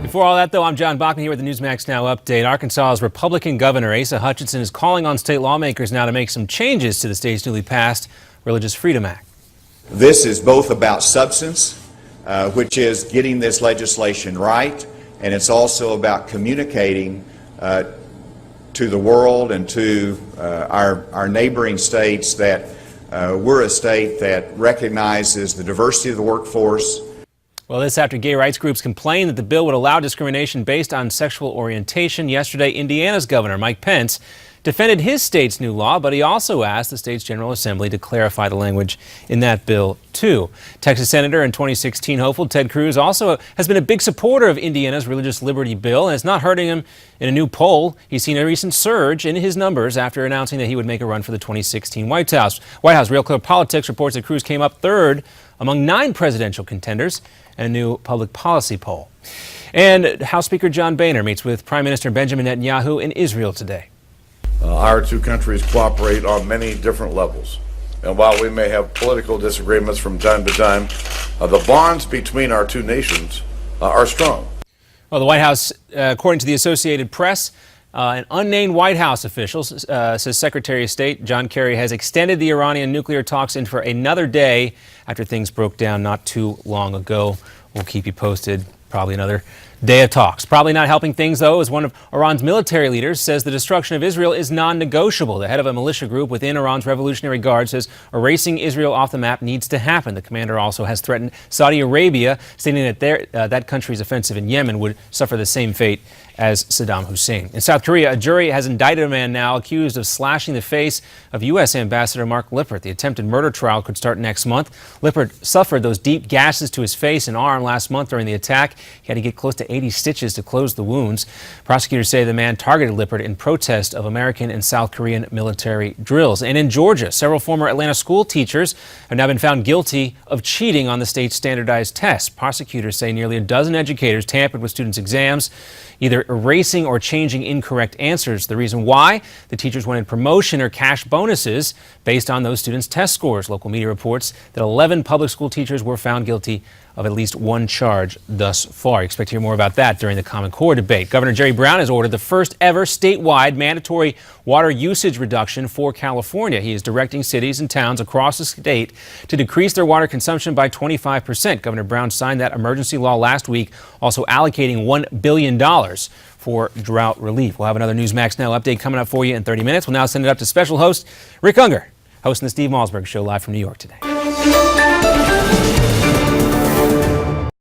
Before all that, though, I'm John Bachman here with the Newsmax Now update. Arkansas's Republican Governor Asa Hutchinson is calling on state lawmakers now to make some changes to the state's newly passed Religious Freedom Act. This is both about substance, which is getting this legislation right, and it's also about communicating to the world and to our neighboring states that we're a state that recognizes the diversity of the workforce. Well, this after gay rights groups complained that the bill would allow discrimination based on sexual orientation. Yesterday, Indiana's Governor Mike Pence defended his state's new law, but he also asked the state's General Assembly to clarify the language in that bill, too. Texas Senator and 2016 hopeful Ted Cruz also has been a big supporter of Indiana's religious liberty bill, and it's not hurting him in a new poll. He's seen a recent surge in his numbers after announcing that he would make a run for the 2016 White House. Real Clear Politics reports that Cruz came up third among 9 presidential contenders in a new public policy poll. And House Speaker John Boehner meets with Prime Minister Benjamin Netanyahu in Israel today. Our two countries cooperate on many different levels. And while we may have political disagreements from time to time, the bonds between our two nations are strong. Well, the White House, according to the Associated Press, an unnamed White House official says Secretary of State John Kerry has extended the Iranian nuclear talks in for another day after things broke down not too long ago. We'll keep you posted. Probably another day of talks. Probably not helping things, though, as one of Iran's military leaders says the destruction of Israel is non-negotiable. The head of a militia group within Iran's Revolutionary Guard says erasing Israel off the map needs to happen. The commander also has threatened Saudi Arabia, stating that that country's offensive in Yemen would suffer the same fate as Saddam Hussein. In South Korea, a jury has indicted a man now accused of slashing the face of U.S. Ambassador Mark Lippert. The attempted murder trial could start next month. Lippert suffered those deep gashes to his face and arm last month during the attack. He had to get close to 80 stitches to close the wounds. Prosecutors say the man targeted Lippert in protest of American and South Korean military drills. And in Georgia, several former Atlanta school teachers have now been found guilty of cheating on the state's standardized tests. Prosecutors say nearly a dozen educators tampered with students' exams, either erasing or changing incorrect answers. The reason why? The teachers wanted promotion or cash bonuses based on those students' test scores. Local media reports that 11 public school teachers were found guilty of at least one charge thus far. You expect to hear more about that during the Common Core debate. Governor Jerry Brown has ordered the first ever statewide mandatory water usage reduction for California. He is directing cities and towns across the state to decrease their water consumption by 25%. Governor Brown signed that emergency law last week, also allocating $1 billion for drought relief. We'll have another Newsmax Now update coming up for you in 30 minutes. We'll now send it up to special host Rick Unger, hosting the Steve Malzberg Show live from New York today.